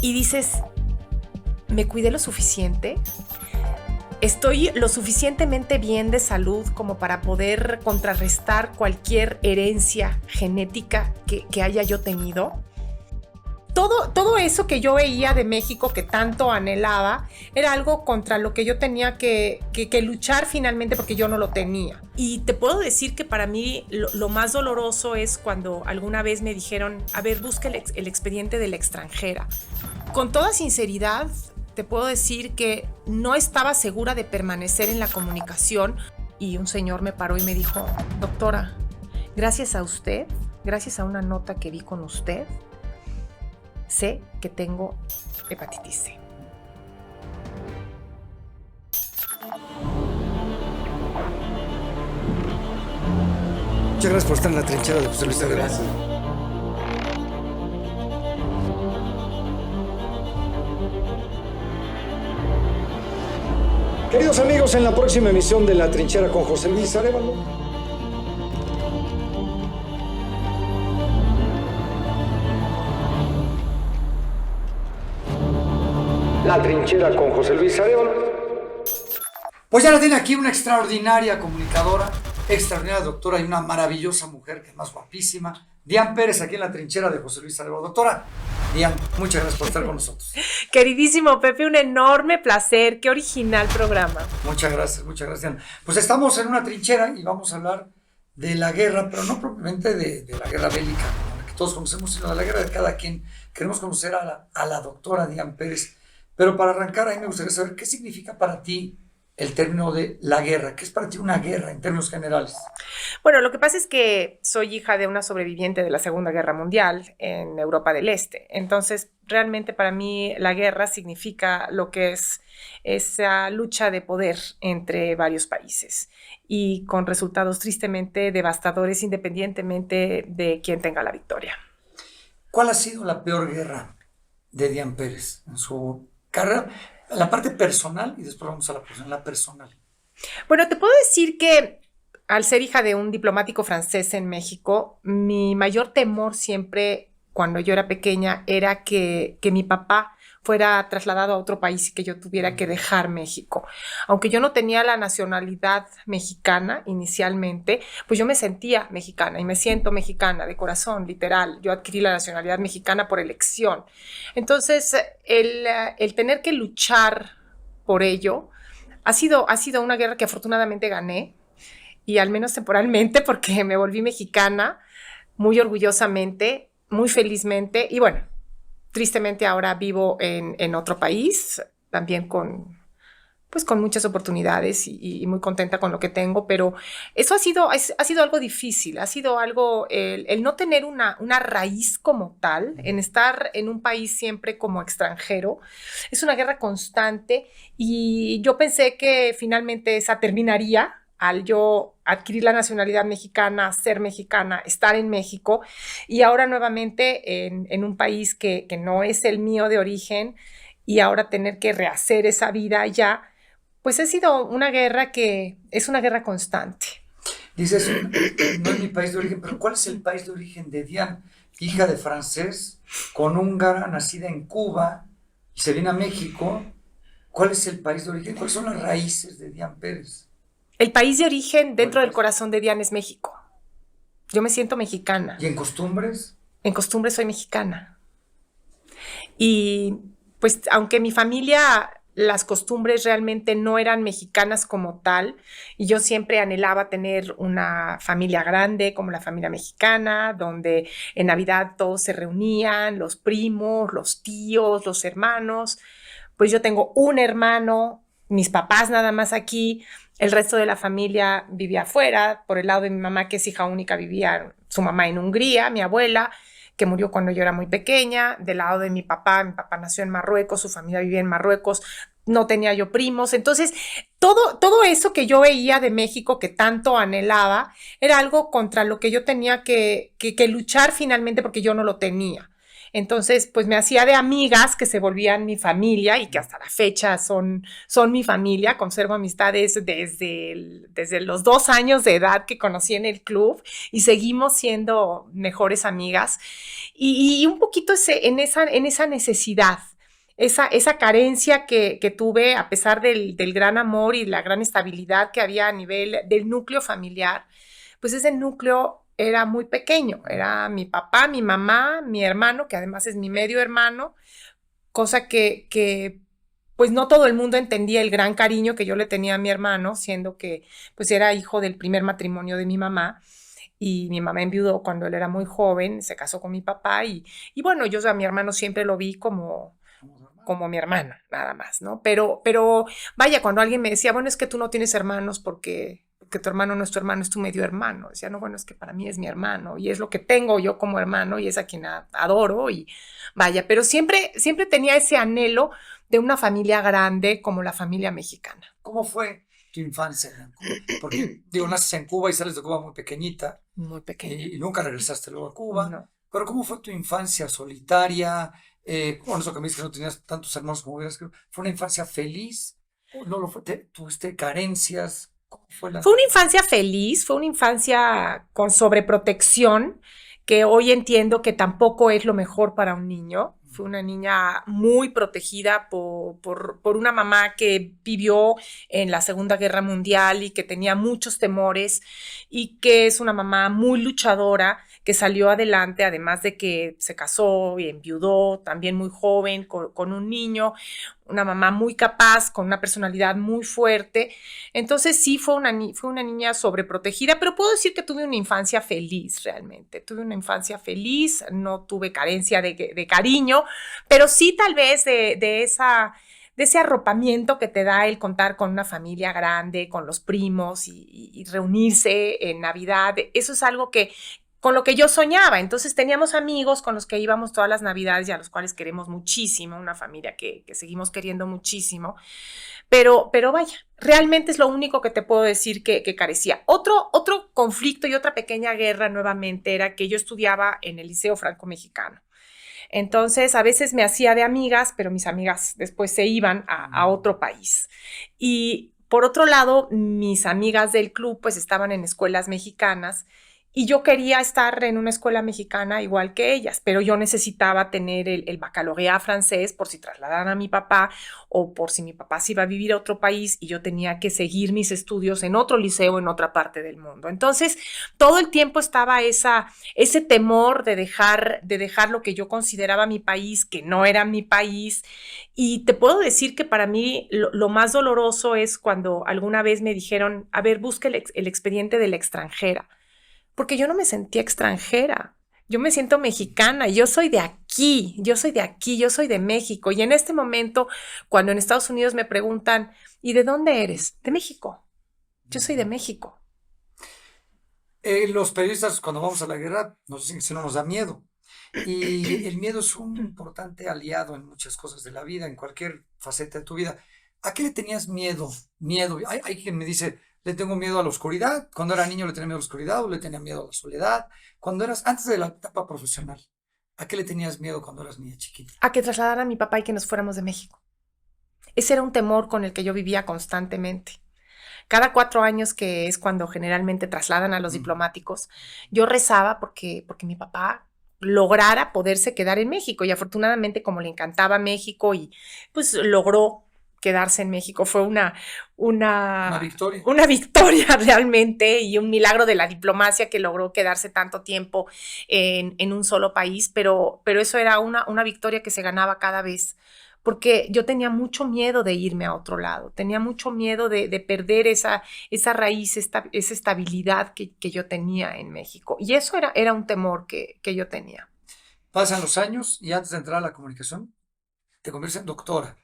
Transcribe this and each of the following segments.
y dices, ¿me cuidé lo suficiente? ¿Estoy lo suficientemente bien de salud como para poder contrarrestar cualquier herencia genética que haya yo tenido? Todo eso que yo veía de México que tanto anhelaba era algo contra lo que yo tenía que luchar finalmente porque yo no lo tenía. Y te puedo decir que para mí lo más doloroso es cuando alguna vez me dijeron, a ver, busca el expediente de la extranjera. Con toda sinceridad, te puedo decir que no estaba segura de permanecer en la comunicación y un señor me paró y me dijo, doctora, gracias a usted, gracias a una nota que vi con usted, sé que tengo hepatitis C. Muchas gracias por estar en la trinchera de José Luis Arevalo. Gracias. Queridos amigos, en la próxima emisión de La Trinchera con José Luis Arevalo. La Trinchera con José Luis Arevalo. Pues ya la tiene aquí una extraordinaria comunicadora, extraordinaria doctora y una maravillosa mujer que es más guapísima, Dian Pérez, aquí en La Trinchera de José Luis Arevalo. Doctora Dian, muchas gracias por estar con nosotros. Queridísimo Pepe, un enorme placer, qué original programa. Muchas gracias, Dian. Pues estamos en una trinchera y vamos a hablar de la guerra, pero no propiamente de la guerra bélica, la que todos conocemos, sino de la guerra de cada quien. Queremos conocer a la doctora Dian Pérez. Pero para arrancar, ahí me gustaría saber qué significa para ti el término de la guerra. ¿Qué es para ti una guerra en términos generales? Bueno, lo que pasa es que soy hija de una sobreviviente de la Segunda Guerra Mundial en Europa del Este. Entonces, realmente para mí la guerra significa lo que es esa lucha de poder entre varios países y con resultados tristemente devastadores independientemente de quién tenga la victoria. ¿Cuál ha sido la peor guerra de Dian Pérez en su carrera? La parte personal y después vamos a la personal. Bueno, te puedo decir que al ser hija de un diplomático francés en México, mi mayor temor siempre cuando yo era pequeña era que mi papá fuera trasladado a otro país y que yo tuviera que dejar México. Aunque yo no tenía la nacionalidad mexicana inicialmente, pues yo me sentía mexicana y me siento mexicana de corazón, literal. Yo adquirí la nacionalidad mexicana por elección. Entonces, el tener que luchar por ello ha sido una guerra que afortunadamente gané, y al menos temporalmente, porque me volví mexicana muy orgullosamente, muy felizmente, y bueno, tristemente ahora vivo en otro país, también con muchas oportunidades y muy contenta con lo que tengo, pero eso ha sido algo difícil, ha sido algo, el no tener una raíz como tal, en estar en un país siempre como extranjero, es una guerra constante y yo pensé que finalmente esa terminaría al yo adquirir la nacionalidad mexicana, ser mexicana, estar en México y ahora nuevamente en un país que no es el mío de origen y ahora tener que rehacer esa vida allá, pues ha sido una guerra que es una guerra constante. Dices, no es mi país de origen, pero ¿cuál es el país de origen de Dian? Hija de francés, con húngara, nacida en Cuba y se viene a México. ¿Cuál es el país de origen? ¿Cuáles son las raíces de Dian Pérez? El país de origen dentro del corazón de Dian es México. Yo me siento mexicana. ¿Y en costumbres? En costumbres soy mexicana. Y pues aunque mi familia, las costumbres realmente no eran mexicanas como tal, y yo siempre anhelaba tener una familia grande como la familia mexicana, donde en Navidad todos se reunían, los primos, los tíos, los hermanos. Pues yo tengo un hermano, mis papás nada más aquí. El resto de la familia vivía afuera. Por el lado de mi mamá, que es hija única, vivía su mamá en Hungría, mi abuela, que murió cuando yo era muy pequeña. Del lado de mi papá nació en Marruecos, su familia vivía en Marruecos, no tenía yo primos. Entonces, todo eso que yo veía de México que tanto anhelaba era algo contra lo que yo tenía que luchar finalmente porque yo no lo tenía. Entonces, pues me hacía de amigas que se volvían mi familia y que hasta la fecha son mi familia. Conservo amistades desde los 2 años de edad que conocí en el club y seguimos siendo mejores amigas. Y un poquito en esa necesidad esa carencia que tuve a pesar del gran amor y la gran estabilidad que había a nivel del núcleo familiar, pues ese núcleo era muy pequeño, era mi papá, mi mamá, mi hermano, que además es mi medio hermano, cosa que pues no todo el mundo entendía el gran cariño que yo le tenía a mi hermano, siendo que pues era hijo del primer matrimonio de mi mamá. Y mi mamá enviudó cuando él era muy joven, se casó con mi papá y bueno, yo a mi hermano siempre lo vi como mi hermano, nada más, ¿no? Pero vaya, cuando alguien me decía, bueno, es que tú no tienes hermanos porque tu hermano no es tu hermano, es tu medio hermano. Decía, no, bueno, es que para mí es mi hermano y es lo que tengo yo como hermano y es a quien adoro y vaya, pero siempre tenía ese anhelo de una familia grande como la familia mexicana. ¿Cómo fue tu infancia en Cuba? Porque, digo, naces en Cuba y sales de Cuba muy pequeñita. Muy pequeña. Y nunca regresaste luego a Cuba. No. Pero ¿cómo fue tu infancia solitaria? Bueno, eso que me dices que no tenías tantos hermanos como hubieras querido. ¿Fue una infancia feliz? ¿O no lo fue? ¿Tuviste carencias? ¿Cómo fue la...? Fue una infancia feliz, fue una infancia con sobreprotección, que hoy entiendo que tampoco es lo mejor para un niño. Fue una niña muy protegida por una mamá que vivió en la Segunda Guerra Mundial y que tenía muchos temores y que es una mamá muy luchadora que salió adelante, además de que se casó y enviudó también muy joven con un niño, una mamá muy capaz, con una personalidad muy fuerte. Entonces sí fue una niña sobreprotegida, pero puedo decir que tuve una infancia feliz realmente. Tuve una infancia feliz, no tuve carencia de cariño, pero sí tal vez de ese arropamiento que te da el contar con una familia grande, con los primos y reunirse en Navidad. Eso es algo con lo que yo soñaba. Entonces teníamos amigos con los que íbamos todas las Navidades y a los cuales queremos muchísimo, una familia que seguimos queriendo muchísimo. Pero vaya, realmente es lo único que te puedo decir que carecía. Otro conflicto y otra pequeña guerra nuevamente era que yo estudiaba en el Liceo Franco-Mexicano. Entonces, a veces me hacía de amigas, pero mis amigas después se iban a otro país. Y por otro lado, mis amigas del club pues estaban en escuelas mexicanas y yo quería estar en una escuela mexicana igual que ellas, pero yo necesitaba tener el baccalaureat francés por si trasladaran a mi papá o por si mi papá se iba a vivir a otro país y yo tenía que seguir mis estudios en otro liceo en otra parte del mundo. Entonces, todo el tiempo estaba ese temor de dejar lo que yo consideraba mi país, que no era mi país. Y te puedo decir que para mí lo más doloroso es cuando alguna vez me dijeron, a ver, busca el expediente de la extranjera. Porque yo no me sentía extranjera, yo me siento mexicana, yo soy de aquí, yo soy de México. Y en este momento, cuando en Estados Unidos me preguntan, ¿y de dónde eres? De México, yo soy de México. Los periodistas, cuando vamos a la guerra, nos dicen que si no nos da miedo. Y el miedo es un importante aliado en muchas cosas de la vida, en cualquier faceta de tu vida. ¿A qué le tenías miedo? Miedo. Hay quien me dice, le tengo miedo a la oscuridad. Cuando era niño le tenía miedo a la oscuridad o le tenía miedo a la soledad. Antes de la etapa profesional, ¿a qué le tenías miedo cuando eras niña chiquita? A que trasladaran a mi papá y que nos fuéramos de México. Ese era un temor con el que yo vivía constantemente. Cada 4 años, que es cuando generalmente trasladan a los diplomáticos, yo rezaba porque mi papá lograra poderse quedar en México. Y afortunadamente, como le encantaba México y pues logró quedarse en México, fue una victoria. Una victoria realmente y un milagro de la diplomacia que logró quedarse tanto tiempo en un solo país, pero eso era una victoria que se ganaba cada vez, porque yo tenía mucho miedo de irme a otro lado, tenía mucho miedo de perder esa raíz, esa estabilidad que yo tenía en México. Y eso era un temor que yo tenía. Pasan los años y antes de entrar a la comunicación, te conviertes en doctora.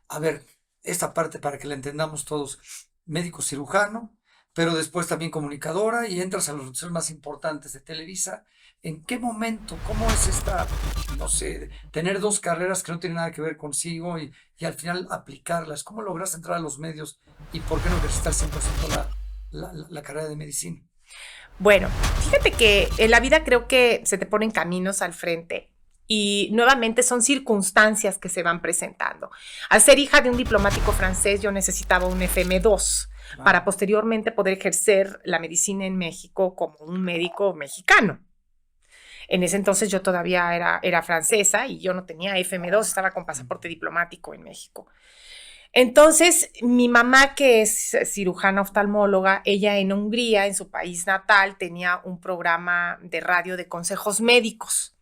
A ver, esta parte para que la entendamos todos, médico cirujano, pero después también comunicadora y entras a los noticieros más importantes de Televisa. ¿En qué momento? ¿Cómo es esta, no sé, tener 2 carreras que no tienen nada que ver consigo y al final aplicarlas? ¿Cómo logras entrar a los medios y por qué no necesitas siempre haciendo la carrera de medicina? Bueno, fíjate que en la vida creo que se te ponen caminos al frente. Y nuevamente son circunstancias que se van presentando. Al ser hija de un diplomático francés, yo necesitaba un FM2 para posteriormente poder ejercer la medicina en México como un médico mexicano. En ese entonces yo todavía era francesa y yo no tenía FM2, estaba con pasaporte diplomático en México. Entonces, mi mamá, que es cirujana oftalmóloga, ella en Hungría, en su país natal, tenía un programa de radio de consejos médicos.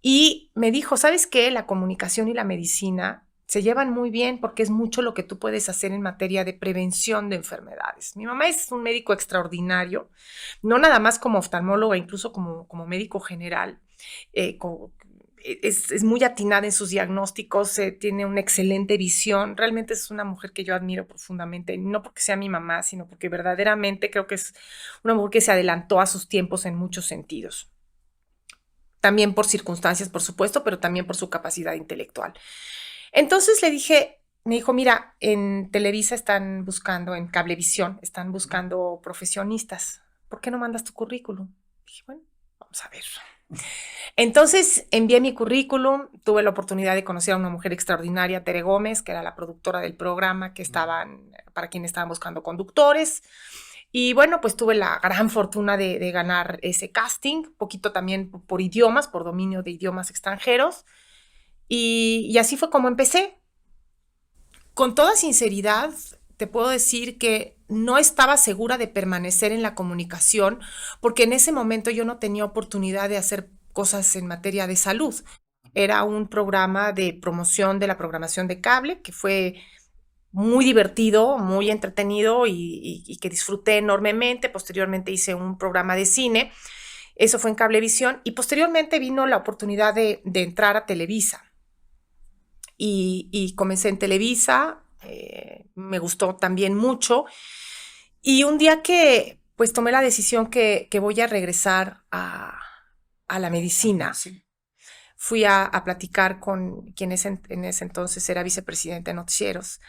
Y me dijo, ¿sabes qué? La comunicación y la medicina se llevan muy bien porque es mucho lo que tú puedes hacer en materia de prevención de enfermedades. Mi mamá es un médico extraordinario, no nada más como oftalmóloga, incluso como médico general. Es muy atinada en sus diagnósticos, tiene una excelente visión. Realmente es una mujer que yo admiro profundamente, no porque sea mi mamá, sino porque verdaderamente creo que es una mujer que se adelantó a sus tiempos en muchos sentidos. También por circunstancias, por supuesto, pero también por su capacidad intelectual. Entonces me dijo, mira, en Televisa están buscando, en Cablevisión, están buscando profesionistas. ¿Por qué no mandas tu currículum? Dije, bueno, vamos a ver. Entonces envié mi currículum, tuve la oportunidad de conocer a una mujer extraordinaria, Tere Gómez, que era la productora del programa, para quien estaban buscando conductores. Y bueno, pues tuve la gran fortuna de ganar ese casting, poquito también por idiomas, por dominio de idiomas extranjeros. Y así fue como empecé. Con toda sinceridad, te puedo decir que no estaba segura de permanecer en la comunicación porque en ese momento yo no tenía oportunidad de hacer cosas en materia de salud. Era un programa de promoción de la programación de cable que fue muy divertido, muy entretenido y que disfruté enormemente. Posteriormente hice un programa de cine, eso fue en Cablevisión, y posteriormente vino la oportunidad de entrar a Televisa. Y comencé en Televisa, me gustó también mucho. Y un día que pues tomé la decisión que voy a regresar a la medicina, Sí. fui a platicar con quien en ese entonces era vicepresidente de noticieros.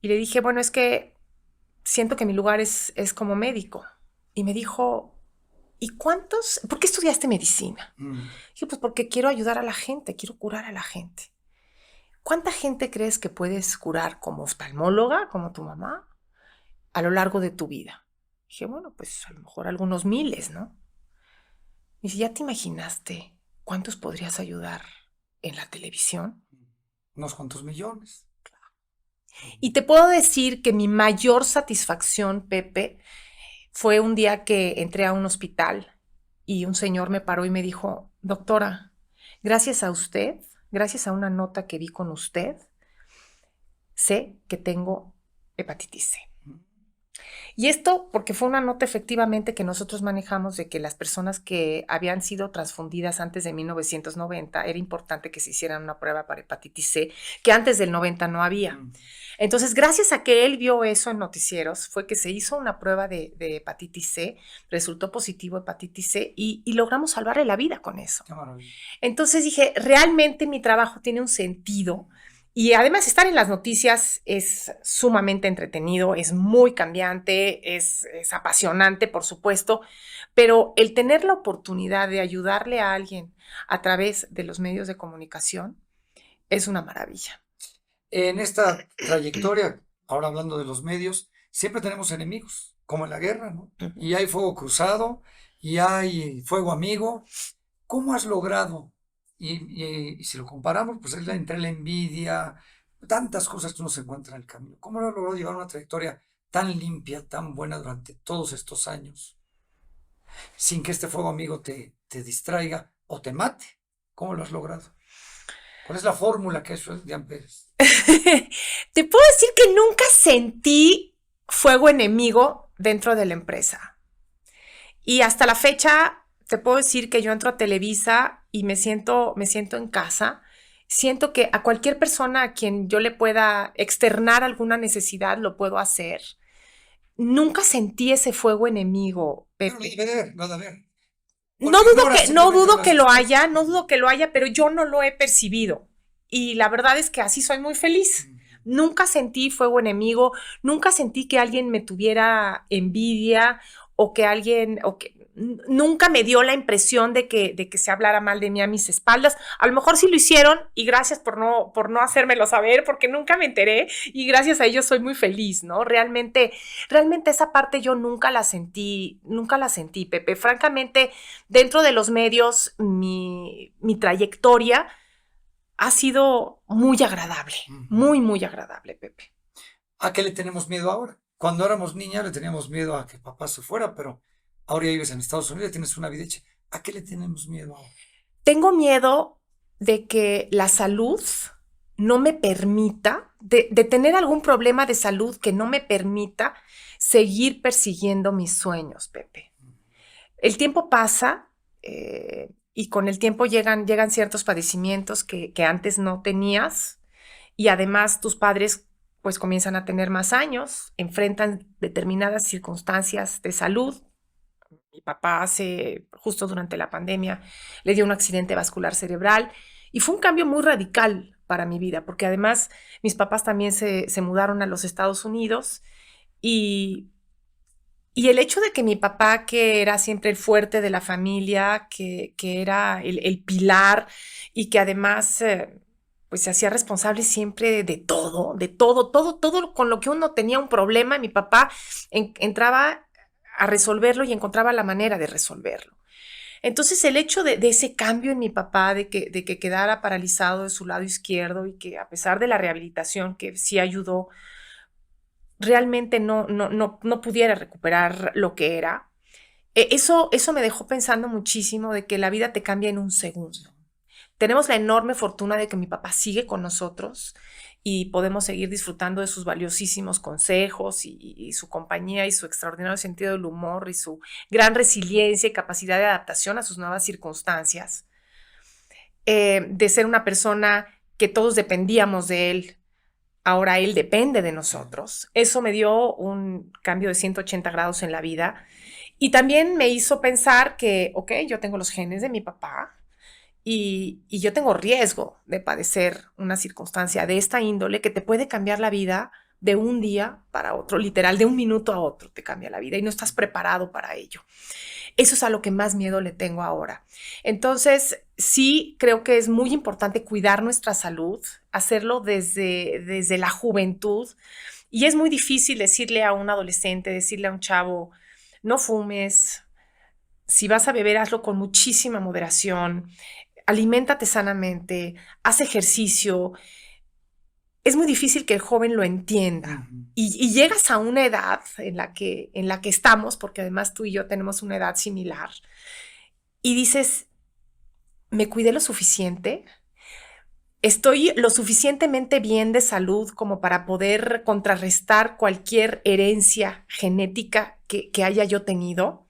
Y le dije, bueno, es que siento que mi lugar es como médico. Y me dijo, ¿y por qué estudiaste medicina? Dije, pues porque quiero ayudar a la gente, quiero curar a la gente. ¿Cuánta gente crees que puedes curar como oftalmóloga, como tu mamá, a lo largo de tu vida? Dije, bueno, pues a lo mejor algunos miles, ¿no? Y si ya te imaginaste cuántos podrías ayudar en la televisión. Unos cuantos millones. Y te puedo decir que mi mayor satisfacción, Pepe, fue un día que entré a un hospital y un señor me paró y me dijo, doctora, gracias a usted, gracias a una nota que vi con usted, sé que tengo hepatitis C. Y esto porque fue una nota efectivamente que nosotros manejamos de que las personas que habían sido transfundidas antes de 1990, era importante que se hicieran una prueba para hepatitis C, que antes del 90 no había. Entonces, gracias a que él vio eso en noticieros, fue que se hizo una prueba de hepatitis C, resultó positivo hepatitis C y logramos salvarle la vida con eso. Qué maravilla. Entonces dije, realmente mi trabajo tiene un sentido. Y además estar en las noticias es sumamente entretenido, es muy cambiante, es apasionante, por supuesto, pero el tener la oportunidad de ayudarle a alguien a través de los medios de comunicación es una maravilla. En esta trayectoria, ahora hablando de los medios, siempre tenemos enemigos, como en la guerra, ¿no? Y hay fuego cruzado, y hay fuego amigo. ¿Cómo has logrado? Y si lo comparamos, pues es entre la envidia, tantas cosas que uno se encuentra en el camino. ¿Cómo lo has logrado llevar una trayectoria tan limpia, tan buena durante todos estos años, sin que este fuego amigo te distraiga o te mate? ¿Cómo lo has logrado? ¿Cuál es la fórmula que eso es, Dian Pérez? Te puedo decir que nunca sentí fuego enemigo dentro de la empresa. Y hasta la fecha te puedo decir que yo entro a Televisa y me siento en casa. Siento que a cualquier persona a quien yo le pueda externar alguna necesidad, lo puedo hacer. Nunca sentí ese fuego enemigo, Pepe. No debe haber. No dudo que lo haya, pero yo no lo he percibido. Y la verdad es que así soy muy feliz. Nunca sentí fuego enemigo, nunca sentí que alguien me tuviera envidia o que nunca me dio la impresión de que se hablara mal de mí a mis espaldas. A lo mejor sí lo hicieron y gracias por no hacérmelo saber, porque nunca me enteré y gracias a ellos soy muy feliz, ¿no? Realmente esa parte yo nunca la sentí, Pepe. Francamente, dentro de los medios, mi trayectoria ha sido muy agradable, muy, muy agradable, Pepe. ¿A qué le tenemos miedo ahora? Cuando éramos niñas le teníamos miedo a que papá se fuera, pero ahora ya vives en Estados Unidos, tienes una vida hecha. ¿A qué le tenemos miedo ahora? Tengo miedo de que la salud no me permita, de tener algún problema de salud que no me permita seguir persiguiendo mis sueños, Pepe. El tiempo pasa y con el tiempo llegan ciertos padecimientos que antes no tenías y además tus padres pues comienzan a tener más años, enfrentan determinadas circunstancias de salud. Mi papá justo durante la pandemia, le dio un accidente vascular cerebral y fue un cambio muy radical para mi vida, porque además mis papás también se mudaron a los Estados Unidos y el hecho de que mi papá, que era siempre el fuerte de la familia, que era el pilar y que además pues se hacía responsable siempre de todo con lo que uno tenía un problema, mi papá entraba a resolverlo y encontraba la manera de resolverlo. Entonces el hecho de ese cambio en mi papá, de que quedara paralizado de su lado izquierdo y que a pesar de la rehabilitación que sí ayudó, realmente no pudiera recuperar lo que era, eso me dejó pensando muchísimo de que la vida te cambia en un segundo. Tenemos la enorme fortuna de que mi papá sigue con nosotros y podemos seguir disfrutando de sus valiosísimos consejos y su compañía y su extraordinario sentido del humor y su gran resiliencia y capacidad de adaptación a sus nuevas circunstancias. De ser una persona que todos dependíamos de él, ahora él depende de nosotros. Eso me dio un cambio de 180 grados en la vida y también me hizo pensar que, ok, yo tengo los genes de mi papá, y yo tengo riesgo de padecer una circunstancia de esta índole que te puede cambiar la vida de un día para otro, literal, de un minuto a otro te cambia la vida y no estás preparado para ello. Eso es a lo que más miedo le tengo ahora. Entonces, sí creo que es muy importante cuidar nuestra salud, hacerlo desde la juventud. Y es muy difícil decirle a un adolescente, decirle a un chavo, no fumes, si vas a beber, hazlo con muchísima moderación, aliméntate sanamente, haz ejercicio. Es muy difícil que el joven lo entienda. Y llegas a una edad en la que estamos, porque además tú y yo tenemos una edad similar, y dices, ¿me cuidé lo suficiente? ¿Estoy lo suficientemente bien de salud como para poder contrarrestar cualquier herencia genética que haya yo tenido?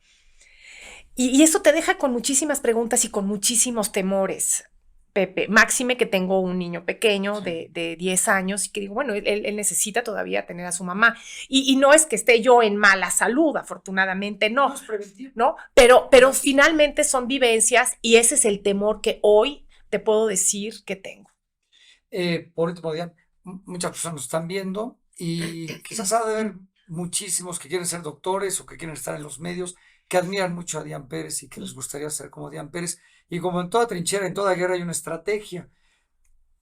Y eso te deja con muchísimas preguntas y con muchísimos temores, Pepe. Máxime que tengo un niño pequeño de 10 años y que digo, bueno, él necesita todavía tener a su mamá. Y no es que esté yo en mala salud, afortunadamente no. No es preventivo. ¿No? Pero finalmente son vivencias y ese es el temor que hoy te puedo decir que tengo. Por último, Diana, muchas personas nos están viendo y quizás ha de haber muchísimos que quieren ser doctores o que quieren estar en los medios, que admiran mucho a Dian Pérez y que les gustaría ser como Dian Pérez. Y como en toda trinchera, en toda guerra hay una estrategia.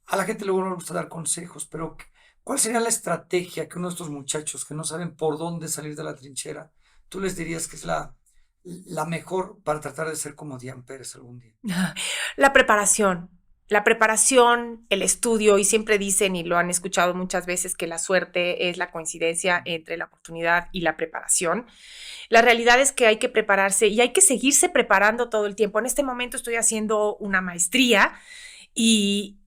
A la gente luego no le gusta dar consejos, pero ¿cuál sería la estrategia que uno de estos muchachos que no saben por dónde salir de la trinchera, tú les dirías que es la mejor para tratar de ser como Dian Pérez algún día? La preparación, el estudio, y siempre dicen, y lo han escuchado muchas veces, que la suerte es la coincidencia entre la oportunidad y la preparación. La realidad es que hay que prepararse y hay que seguirse preparando todo el tiempo. En este momento estoy haciendo una maestría y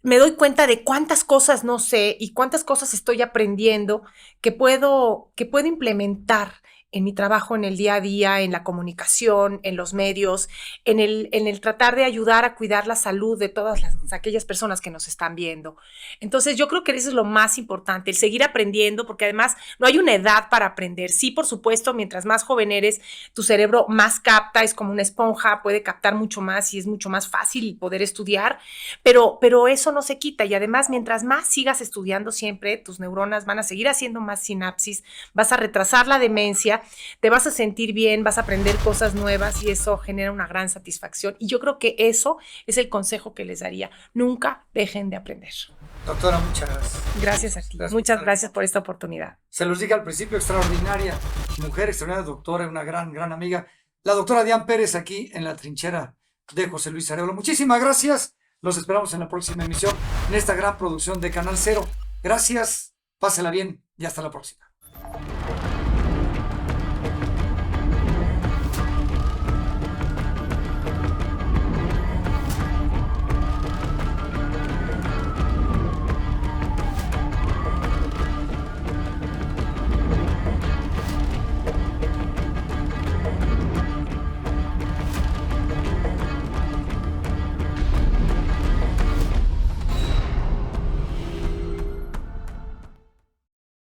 me doy cuenta de cuántas cosas no sé y cuántas cosas estoy aprendiendo que puedo implementar en mi trabajo en el día a día, en la comunicación, en los medios, en el tratar de ayudar a cuidar la salud de todas aquellas personas que nos están viendo. Entonces, yo creo que eso es lo más importante, el seguir aprendiendo, porque además no hay una edad para aprender. Sí, por supuesto, mientras más joven eres, tu cerebro más capta, es como una esponja, puede captar mucho más y es mucho más fácil poder estudiar, pero eso no se quita. Y además, mientras más sigas estudiando siempre, tus neuronas van a seguir haciendo más sinapsis, vas a retrasar la demencia te vas a sentir bien, vas a aprender cosas nuevas y eso genera una gran satisfacción. Y yo creo que eso es el consejo que les daría. Nunca dejen de aprender. Doctora, muchas gracias. Gracias a ti. Muchas gracias por esta oportunidad. Se los dije al principio, extraordinaria mujer, extraordinaria doctora, una gran amiga. La doctora Diane Pérez aquí en la trinchera de José Luis Arevalo. Muchísimas gracias. Los esperamos en la próxima emisión, en esta gran producción de Canal Cero. Gracias, pásela bien y hasta la próxima.